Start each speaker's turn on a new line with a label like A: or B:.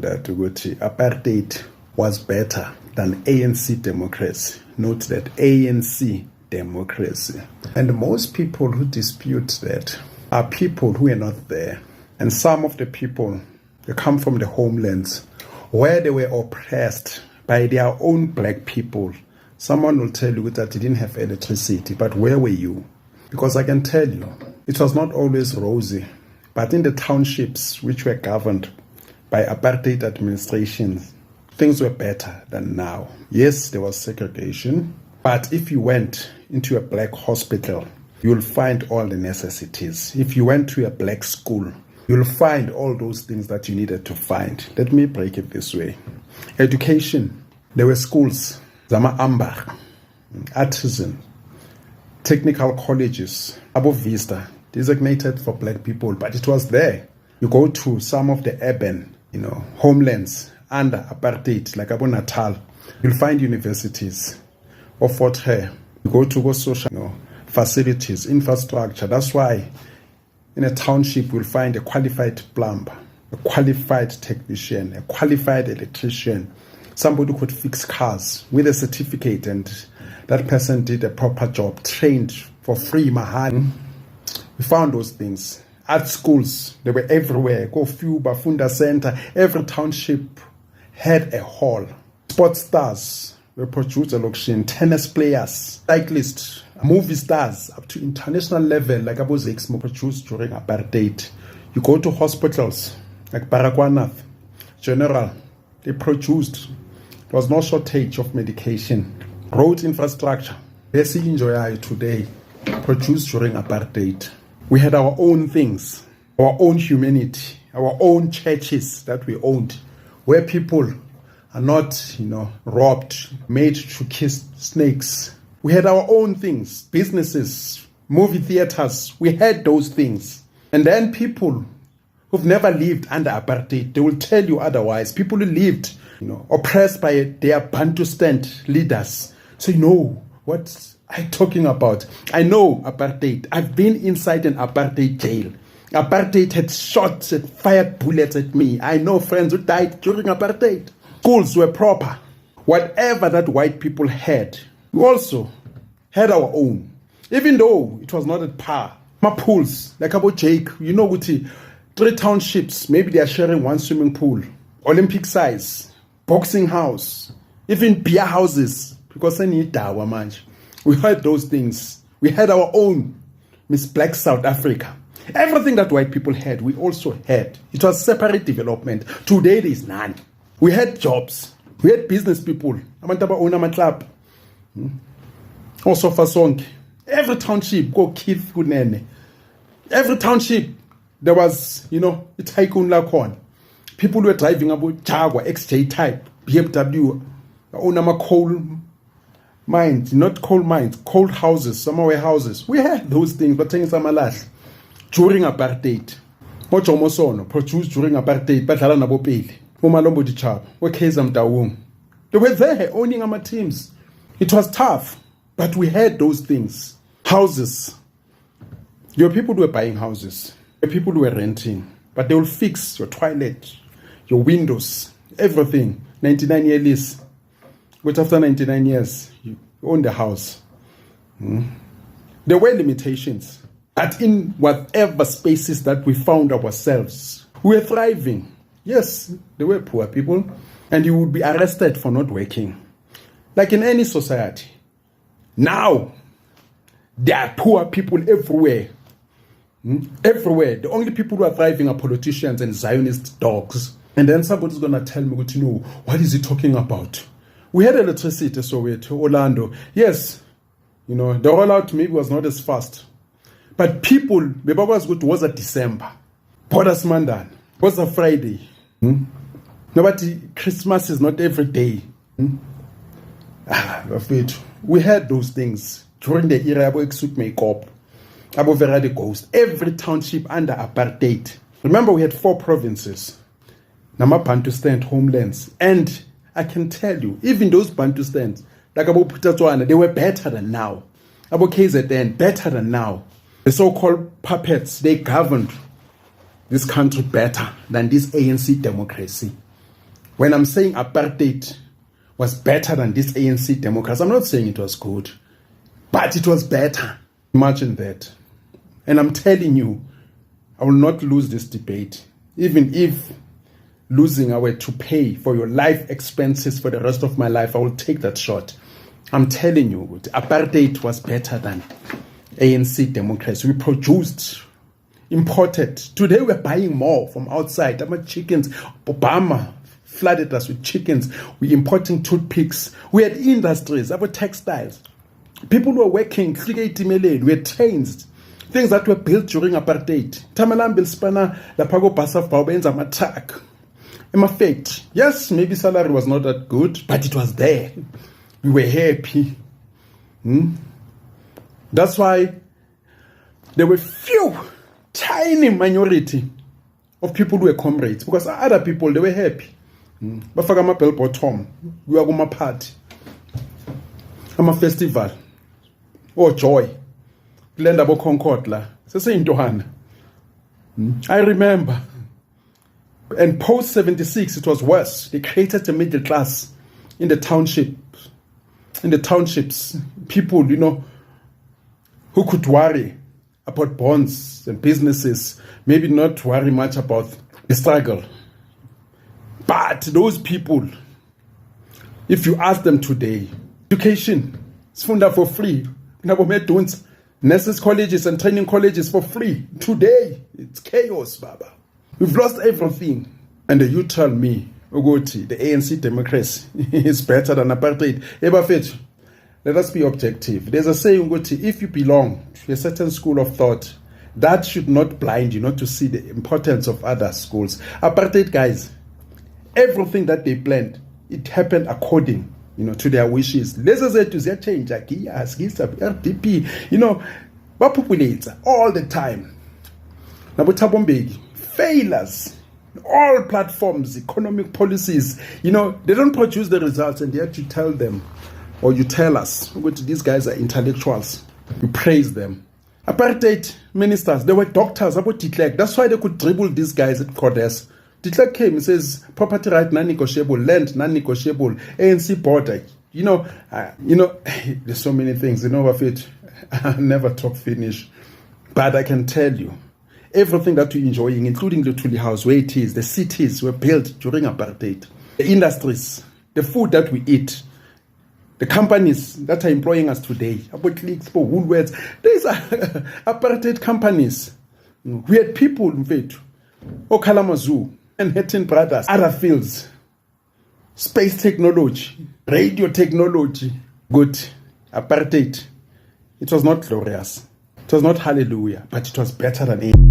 A: that apartheid was better than ANC democracy. Note that ANC democracy. And most people who dispute that are people who are not there. And some of the people, they come from the homelands where they were oppressed by their own black people. Someone will tell you that they didn't have electricity, but where were you? Because I can tell you, it was not always rosy. But in the townships which were governed by apartheid administrations, things were better than now. Yes, there was segregation, but if you went into a black hospital, you'll find all the necessities. If you went to a black school, you'll find all those things that you needed to find. Let me break it this way. Education, there were schools, Zama Ambar, Artisan, technical colleges, Abu Vista, designated for black people, but it was there. You go to some of the urban, homelands under apartheid, like Abu Natal, you'll find universities or Fort Hare. You go to social facilities, infrastructure. That's why in a township you'll find a qualified plumber, a qualified technician, a qualified electrician, somebody who could fix cars with a certificate, and that person did a proper job, trained for free, mahal. We found those things. Art schools, they were everywhere. Go Few, Bafunda Center, every township had a hall. Sports stars were produced at auction, tennis players, cyclists, movie stars up to international level, like Abu Zexmo produced during apartheid. You go to hospitals, like Baragwanath, General, they produced. There was no shortage of medication. Road infrastructure, they see enjoy today, produced during apartheid. We had our own things, our own humanity, our own churches that we owned, where people are not, robbed, made to kiss snakes. We had our own things, businesses, movie theaters. We had those things. And then people who've never lived under apartheid, they will tell you otherwise. People who lived, oppressed by their Bantustan leaders. So what I'm talking about. I know apartheid. I've been inside an apartheid jail. Apartheid had shot, had fired bullets at me. I know friends who died during apartheid. Schools were proper. Whatever that white people had, we also had our own. Even though it was not at par. My pools, like about Jake, Guti, 3 townships, maybe they are sharing one swimming pool. Olympic size, boxing house, even beer houses. Because I need dawa manj. We had those things. We had our own Miss Black South Africa. Everything that white people had, we also had. It was separate development. Today there is none. We had jobs. We had business people. Amantaba own a club. Also for song. Every township, go Keith Kunene. Every township, there was, a tycoon lakon. People were driving about Jaguar, XJ type, BMW, own a coal mines, not coal mines, cold houses, summer warehouses. We had those things, but things are malash. During apartheid, Mochomosono produced during apartheid, but Halana Bopeli, Umalombo di Chap, Wakazam Dawum. They were there owning our teams. It was tough, but we had those things. Houses. Your people were buying houses. Your people were renting, but they will fix your toilet, your windows, everything. 99-year lease. But after 99 years, you own the house. There were limitations. But in whatever spaces that we found ourselves, we were thriving. Yes, there were poor people. And you would be arrested for not working. Like in any society. Now, there are poor people everywhere. Everywhere. The only people who are thriving are politicians and Zionist dogs. And then somebody's going to tell me, what is he talking about? We had electricity, Soweto, Orlando. Yes, the rollout maybe was not as fast. But people, was a December. Borders Mandan. Was a Friday. Nobody, Christmas is not every day. We had those things. During the era, Abo Exuk Makeup, Abo Vera the Ghost. Every township under apartheid. Remember, we had 4 provinces. Nama Bantustan homelands. And I can tell you, even those Bantustans, like Abo Putatwana, they were better than now. Abo KZN, better than now. The so-called puppets, they governed this country better than this ANC democracy. When I'm saying apartheid was better than this ANC democracy, I'm not saying it was good, but it was better. Imagine that. And I'm telling you, I will not lose this debate. Even if losing, I were to pay for your life expenses for the rest of my life, I will take that shot. I'm telling you, apartheid was better than ANC democracy. We produced, imported. Today we're buying more from outside. I'm chickens. Obama flooded us with chickens. We're importing toothpicks. We had industries, our textiles. People were working, we had trains. Things that were built during apartheid. Tamalambil spana la pago basaf baubenza matak. In fact, yes, maybe salary was not that good, but it was there. We were happy. That's why there were few, tiny minority of people who were comrades, because other people, they were happy. Bafaka ma bell bottom, we are going to party. I'm a festival. Oh, joy. Land about Concord la. I remember. And post 76, it was worse. They created a middle class in the township. In the townships, people, who could worry about bonds and businesses, maybe not worry much about the struggle. But those people, if you ask them today, education is funded for free. Nurses colleges and training colleges for free. Today, it's chaos, Baba. We've lost everything. And you tell me, Ogoti, the ANC democracy is better than apartheid. Ebafet, let us be objective. There's a saying, Ogoti, if you belong to a certain school of thought, that should not blind you not to see the importance of other schools. Apartheid, guys, everything that they planned, it happened according to their wishes. Let's say to change RDP, populate all the time. Nabotabombegi, failures, all platforms, economic policies, they don't produce the results, and yet you tell them, or you tell us, these guys are intellectuals. You praise them. Apartheid ministers, they were doctors, that's why they could dribble these guys at Cordes. De Klerk came and says property right non-negotiable, land non-negotiable, ANC border. There's so many things. Of it, I never talk finish. But I can tell you, everything that we're enjoying, including the Tuli House, where it is, the cities were built during apartheid. The industries, the food that we eat, the companies that are employing us today, about leaks for Woolworths, these are apartheid companies. We had people, in fact, Kalamazoo, Manhattan Brothers, other fields, space technology, radio technology. Good. Apartheid. It was not glorious. It was not hallelujah, but it was better than anything.